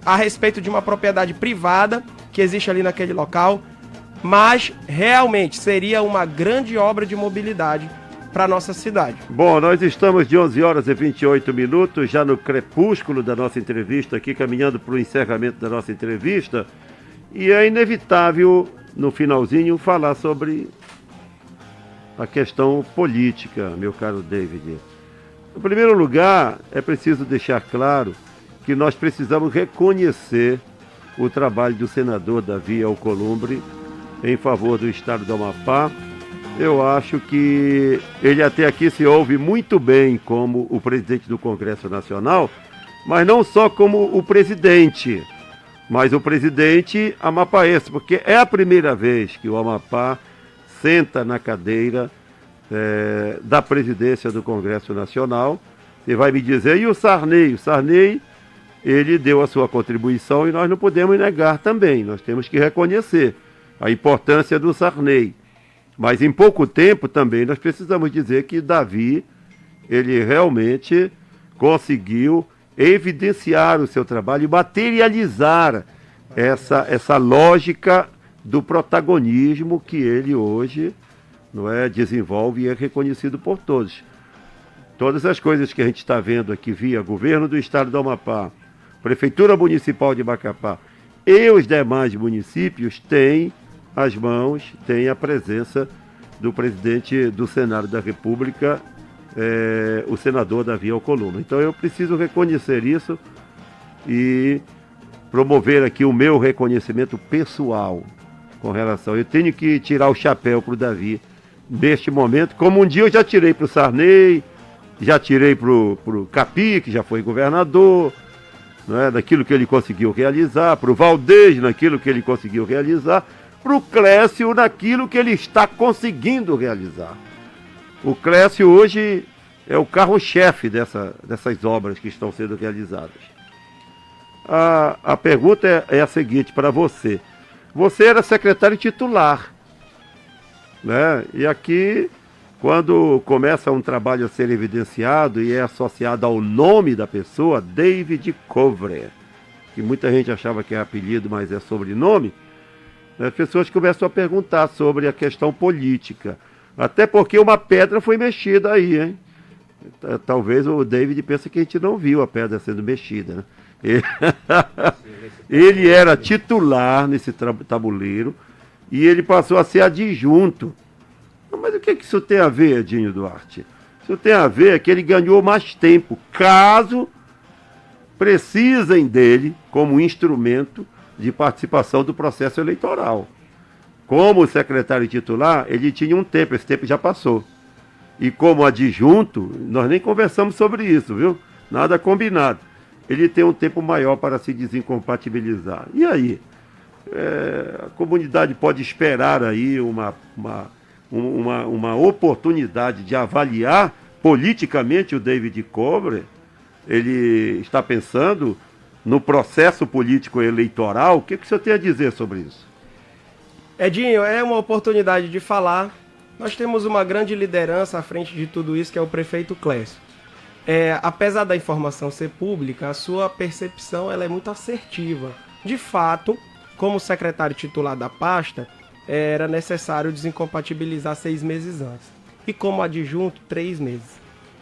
a respeito de uma propriedade privada que existe ali naquele local, mas realmente seria uma grande obra de mobilidade para a nossa cidade. Bom, nós estamos de 11 horas e 28 minutos, já no crepúsculo da nossa entrevista, aqui caminhando para o encerramento da nossa entrevista, e é inevitável, no finalzinho, falar sobre a questão política, meu caro David. Em primeiro lugar, é preciso deixar claro que nós precisamos reconhecer o trabalho do senador Davi Alcolumbre em favor do estado do Amapá. Eu acho que ele até aqui se ouve muito bem como o presidente do Congresso Nacional, mas não só como o presidente, mas o presidente amapaense, porque é a primeira vez que o Amapá senta na cadeira da presidência do Congresso Nacional. Você vai me dizer, e o Sarney? O Sarney, ele deu a sua contribuição e nós não podemos negar também, nós temos que reconhecer a importância do Sarney. Mas em pouco tempo também nós precisamos dizer que Davi, ele realmente conseguiu evidenciar o seu trabalho e materializar essa lógica do protagonismo que ele hoje desenvolve e é reconhecido por todos. Todas as coisas que a gente está vendo aqui via governo do estado do Amapá, Prefeitura Municipal de Macapá e os demais municípios têm as mãos, tem a presença do presidente do Senado da República, o senador Davi Alcolumbre. Então eu preciso reconhecer isso e promover aqui o meu reconhecimento pessoal com relação. Eu tenho que tirar o chapéu para o Davi neste momento, como um dia eu já tirei para o Sarney, já tirei para o Capi, que já foi governador, daquilo que ele conseguiu realizar, para o Valdez, naquilo que ele conseguiu realizar, para o Clécio naquilo que ele está conseguindo realizar. O Clécio hoje é o carro-chefe dessas obras que estão sendo realizadas. A pergunta é a seguinte para você. Você era secretário titular, né? E aqui, quando começa um trabalho a ser evidenciado e é associado ao nome da pessoa, David Covre, que muita gente achava que é apelido, mas é sobrenome, as pessoas começam a perguntar sobre a questão política. Até porque uma pedra foi mexida aí, hein? Talvez o David pense que a gente não viu a pedra sendo mexida, né? Ele era titular nesse tabuleiro e ele passou a ser adjunto. Mas o que isso tem a ver, Edinho Duarte? Isso tem a ver que ele ganhou mais tempo, caso precisem dele como instrumento de participação do processo eleitoral. Como secretário titular, ele tinha um tempo, esse tempo já passou. E como adjunto, nós nem conversamos sobre isso, viu? Nada combinado. Ele tem um tempo maior para se desincompatibilizar. E aí? A comunidade pode esperar aí uma oportunidade de avaliar politicamente o David Covre? Ele está pensando no processo político eleitoral? O que o senhor tem a dizer sobre isso? Edinho, é uma oportunidade de falar. Nós temos uma grande liderança à frente de tudo isso, que é o prefeito Clécio. Apesar da informação ser pública, a sua percepção ela é muito assertiva. De fato, como secretário titular da pasta, era necessário desincompatibilizar 6 meses antes. E como adjunto, 3 meses.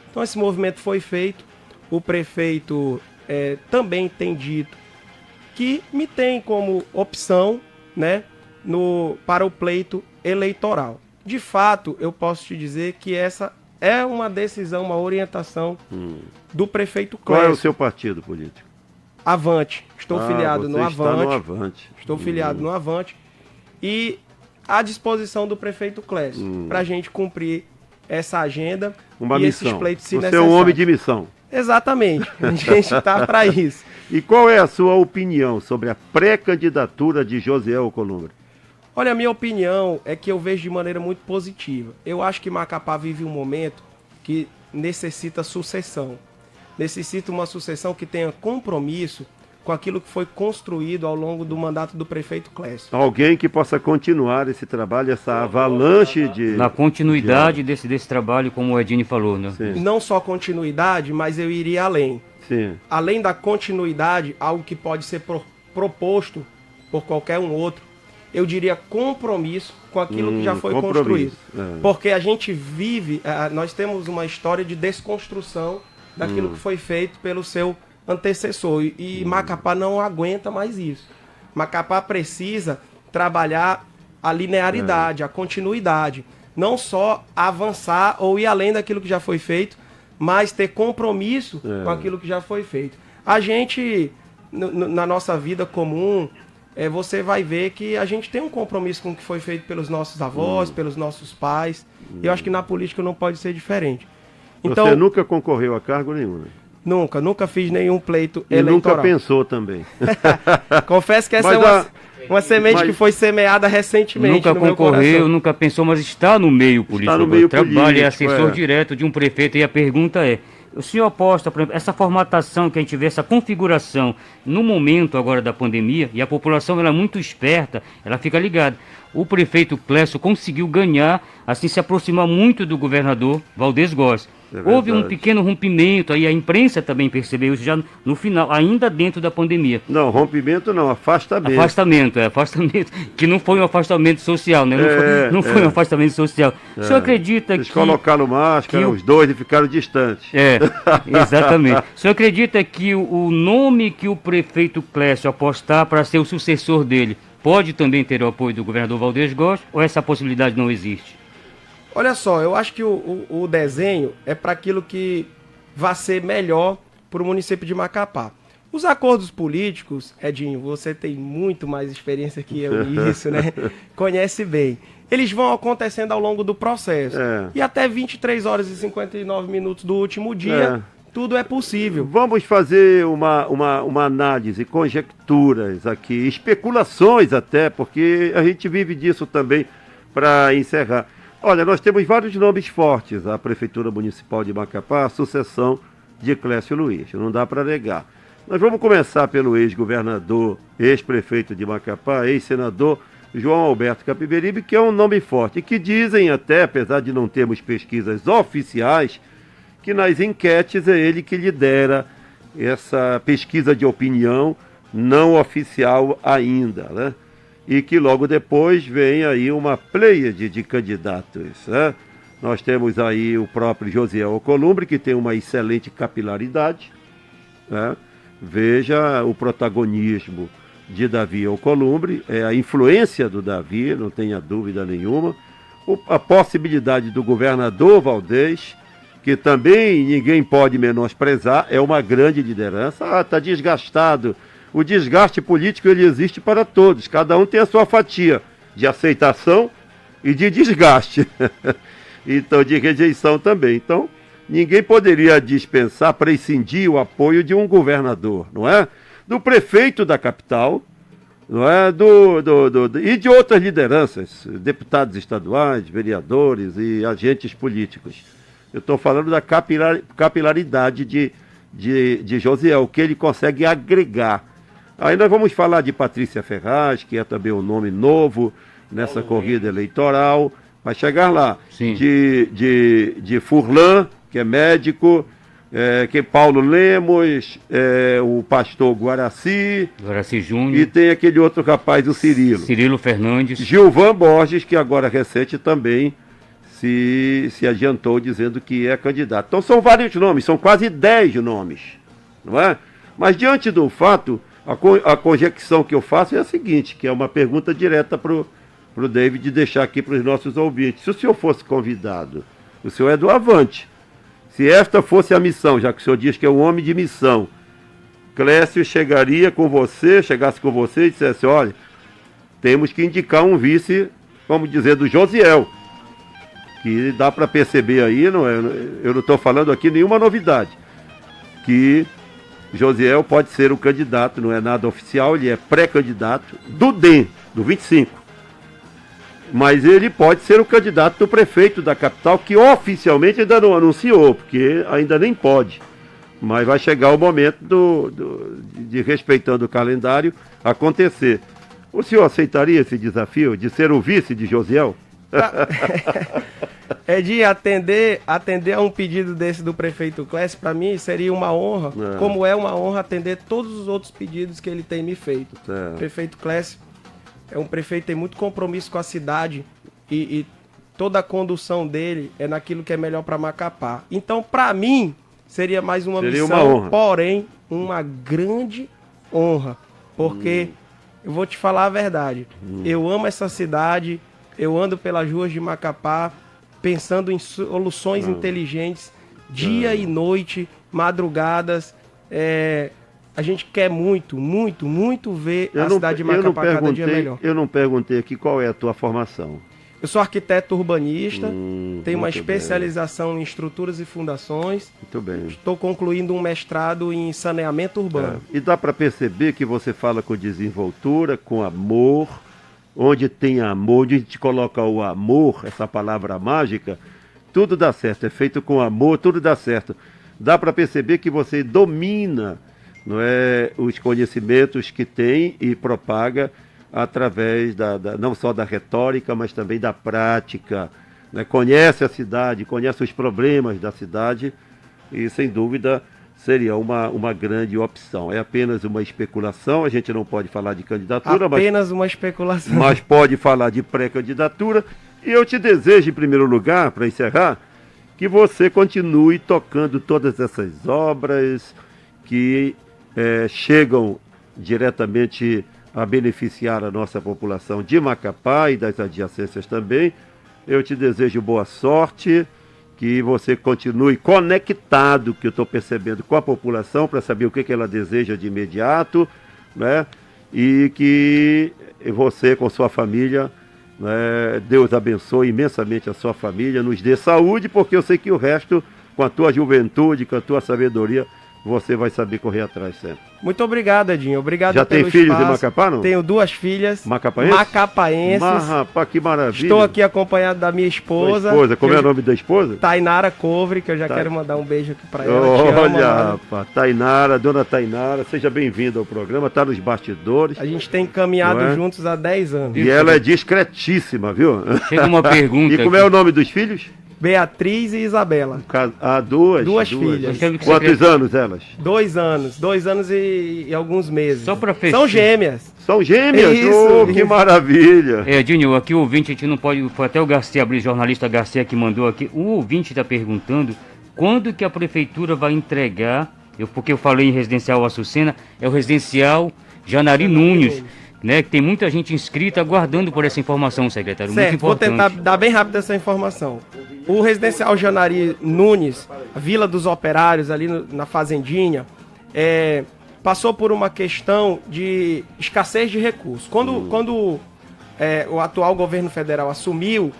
Então esse movimento foi feito. O prefeito também tem dito que me tem como opção, né, para o pleito eleitoral. De fato, eu posso te dizer que essa é uma decisão, uma orientação do prefeito Clécio. Qual é o seu partido político? Avante. Estou filiado no Avante. No Avante. Estou filiado no Avante. E à disposição do prefeito Clécio, para a gente cumprir essa agenda uma e missão. Esses pleitos se Você é um homem de missão. Exatamente. A gente está para isso. E qual é a sua opinião sobre a pré-candidatura de José Alcolumbre? Olha, a minha opinião é que eu vejo de maneira muito positiva. Eu acho que Macapá vive um momento que necessita sucessão. Necessita uma sucessão que tenha compromisso com aquilo que foi construído ao longo do mandato do prefeito Clécio. Alguém que possa continuar esse trabalho, essa avalanche de... Na continuidade desse trabalho, como o Edinho falou, né? Sim. Não só continuidade, mas eu iria além. Sim. Além da continuidade, algo que pode ser proposto por qualquer um outro, eu diria compromisso com aquilo que já foi compromisso, construído. Porque a gente vive, nós temos uma história de desconstrução daquilo que foi feito pelo seu antecessor. E Macapá não aguenta mais isso. Macapá precisa trabalhar a linearidade, a continuidade. Não só avançar ou ir além daquilo que já foi feito, mas ter compromisso com aquilo que já foi feito. A gente, na nossa vida comum, você vai ver que a gente tem um compromisso com o que foi feito pelos nossos avós, pelos nossos pais. E eu acho que na política não pode ser diferente. Então, você nunca concorreu a cargo nenhum, né? Nunca fiz nenhum pleito e eleitoral. Nunca pensou também. Confesso que essa uma semente que foi semeada recentemente. Nunca concorreu, nunca pensou, mas está no meio político. Está no meio trabalha, é político, assessor direto de um prefeito. E a pergunta é: o senhor aposta, por exemplo, essa formatação que a gente vê, essa configuração no momento agora da pandemia, e a população ela é muito esperta, ela fica ligada. O prefeito Clécio conseguiu ganhar, assim, se aproximar muito do governador Valdez Góes. Houve um pequeno rompimento, aí a imprensa também percebeu isso já no final, ainda dentro da pandemia. Não, rompimento não, afastamento. Afastamento, que não foi um afastamento social, né? Não foi um afastamento social. O senhor acredita Eles que... colocaram máscara, os dois e ficaram distantes. Exatamente. O senhor acredita que o nome que o prefeito Clécio apostar para ser o sucessor dele pode também ter o apoio do governador Valdez Góes, ou essa possibilidade não existe? Olha só, eu acho que o desenho é para aquilo que vai ser melhor para o município de Macapá. Os acordos políticos, Edinho, você tem muito mais experiência que eu nisso, né? Conhece bem. Eles vão acontecendo ao longo do processo. E até 23 horas e 59 minutos do último dia, tudo é possível. Vamos fazer uma análise, conjecturas aqui, especulações até, porque a gente vive disso também para encerrar. Olha, nós temos vários nomes fortes. A Prefeitura Municipal de Macapá, a sucessão de Clécio Luiz, não dá para negar. Nós vamos começar pelo ex-governador, ex-prefeito de Macapá, ex-senador João Alberto Capiberibe, que é um nome forte, e que dizem até, apesar de não termos pesquisas oficiais, que nas enquetes é ele que lidera essa pesquisa de opinião não oficial ainda, né? E que logo depois vem aí uma pleiade de candidatos, né? Nós temos aí o próprio Josiel Alcolumbre, que tem uma excelente capilaridade, né? Veja o protagonismo de Davi Alcolumbre, a influência do Davi, não tenha dúvida nenhuma, a possibilidade do governador Valdez, que também ninguém pode menosprezar, é uma grande liderança. Está desgastado. O desgaste político ele existe para todos, cada um tem a sua fatia de aceitação e de desgaste, então de rejeição também. Então, ninguém poderia dispensar, prescindir o apoio de um governador, não é? Do prefeito da capital, não é? E de outras lideranças, deputados estaduais, vereadores e agentes políticos. Eu estou falando da capilaridade de Josiel, que ele consegue agregar. Aí nós vamos falar de Patrícia Ferraz, que é também um nome novo nessa corrida eleitoral. Vai chegar lá. Sim. De Furlan, que é médico, que é Paulo Lemos, o pastor Guaraci Júnior. E tem aquele outro rapaz, o Cirilo Fernandes. Gilvan Borges, que agora recente também se adiantou dizendo que é candidato. Então são vários nomes, são quase 10 nomes, não é? Mas diante do fato, a conjecção que eu faço é a seguinte, que é uma pergunta direta para o David deixar aqui para os nossos ouvintes. Se o senhor fosse convidado, o senhor é do Avante, se esta fosse a missão, já que o senhor diz que é um homem de missão, Clécio chegasse com você e dissesse, olha, temos que indicar um vice, vamos dizer, do Josiel, que dá para perceber aí, eu não estou falando aqui nenhuma novidade, que Josiel pode ser o candidato, não é nada oficial, ele é pré-candidato do DEM, do 25. Mas ele pode ser o candidato do prefeito da capital, que oficialmente ainda não anunciou, porque ainda nem pode. Mas vai chegar o momento de respeitando o calendário, acontecer. O senhor aceitaria esse desafio de ser o vice de Josiel? Edinho, atender a um pedido desse do prefeito Clécio, para mim seria uma honra, como é uma honra atender todos os outros pedidos que ele tem me feito. O prefeito Clécio é um prefeito que tem muito compromisso com a cidade e toda a condução dele é naquilo que é melhor para Macapá. Então, para mim, seria mais uma Seria missão, uma honra. porém, uma grande honra, porque eu vou te falar a verdade, eu amo essa cidade, eu ando pelas ruas de Macapá, pensando em soluções inteligentes, dia e noite, madrugadas, a gente quer muito ver a cidade de Macapá cada dia melhor. Eu não perguntei aqui qual é a tua formação. Eu sou arquiteto urbanista, tenho uma muito especialização em estruturas e fundações. Muito bem. Estou concluindo um mestrado em saneamento urbano. E dá para perceber que você fala com desenvoltura, com amor. Onde tem amor, onde a gente coloca o amor, essa palavra mágica, tudo dá certo. É feito com amor, tudo dá certo. Dá para perceber que você domina, não é, os conhecimentos que tem e propaga através não só da retórica, mas também da prática, né? Conhece a cidade, conhece os problemas da cidade e, sem dúvida, seria uma grande opção. É apenas uma especulação, a gente não pode falar de candidatura, Apenas uma especulação. mas pode falar de pré-candidatura. E eu te desejo, em primeiro lugar, para encerrar, que você continue tocando todas essas obras que chegam diretamente a beneficiar a nossa população de Macapá e das adjacências também. Eu te desejo boa sorte, que você continue conectado, que eu estou percebendo, com a população, para saber o que ela deseja de imediato, né? E que você, com sua família, né, Deus abençoe imensamente a sua família, nos dê saúde, porque eu sei que o resto, com a tua juventude, com a tua sabedoria, você vai saber correr atrás sempre. Muito obrigado, Edinho. Obrigado Já pelo tem filhos espaço. em Macapá, não? Tenho 2 filhas. Macapaenses? Macapaenses. Mas, rapaz, que maravilha. Estou aqui acompanhado da minha esposa. Como é o nome da esposa? Tainara Covre, que eu já quero mandar um beijo aqui pra ela. Te amo, Olha, Ana. rapaz, Tainara, dona Tainara, seja bem-vinda ao programa, está nos bastidores. A gente tem caminhado Não é? juntos há 10 anos. E ela é discretíssima, viu? Chega uma pergunta E como é aqui. o nome dos filhos? Beatriz e Isabela. Duas. Duas filhas. Quantos anos elas? 2 anos. 2 anos e alguns meses. Só pra fechar. São gêmeas. São gêmeas? Isso, Que isso. maravilha! Edinho, aqui o ouvinte, a gente não pode. Foi até o Garcia, jornalista Garcia, que mandou aqui. O ouvinte está perguntando quando que a prefeitura vai entregar, porque eu falei em residencial Açucena, é o residencial Janari Nunes, né? Que tem muita gente inscrita aguardando por essa informação, secretário. Certo, muito vou importante. tentar dar bem rápido essa informação. O residencial Janari Nunes, a Vila dos Operários, ali na Fazendinha, passou por uma questão de escassez de recursos. Quando o atual governo federal assumiu,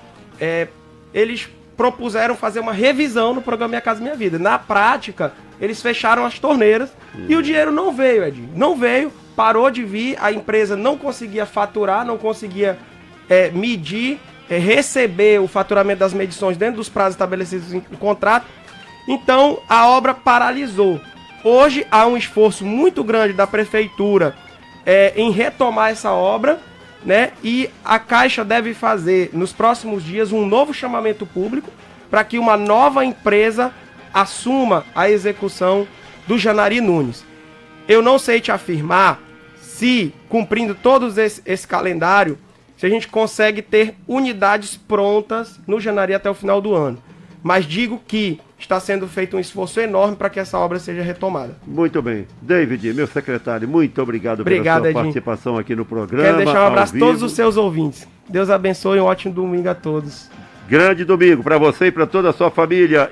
eles propuseram fazer uma revisão no programa Minha Casa Minha Vida. Na prática, eles fecharam as torneiras e o dinheiro não veio, Edinho. Não veio, parou de vir, a empresa não conseguia faturar, não conseguia medir, receber o faturamento das medições dentro dos prazos estabelecidos em contrato. Então, a obra paralisou. Hoje, há um esforço muito grande da prefeitura em retomar essa obra, né? E a Caixa deve fazer, nos próximos dias, um novo chamamento público para que uma nova empresa assuma a execução do Janari Nunes. Eu não sei te afirmar se, cumprindo todos esse calendário, se a gente consegue ter unidades prontas no Janari até o final do ano. Mas digo que está sendo feito um esforço enorme para que essa obra seja retomada. Muito bem. David, meu secretário, muito obrigado pela sua Edinho. participação aqui no programa. Quero deixar um abraço a ao todos vivo. os seus ouvintes. Deus abençoe e um ótimo domingo a todos. Grande domingo para você e para toda a sua família.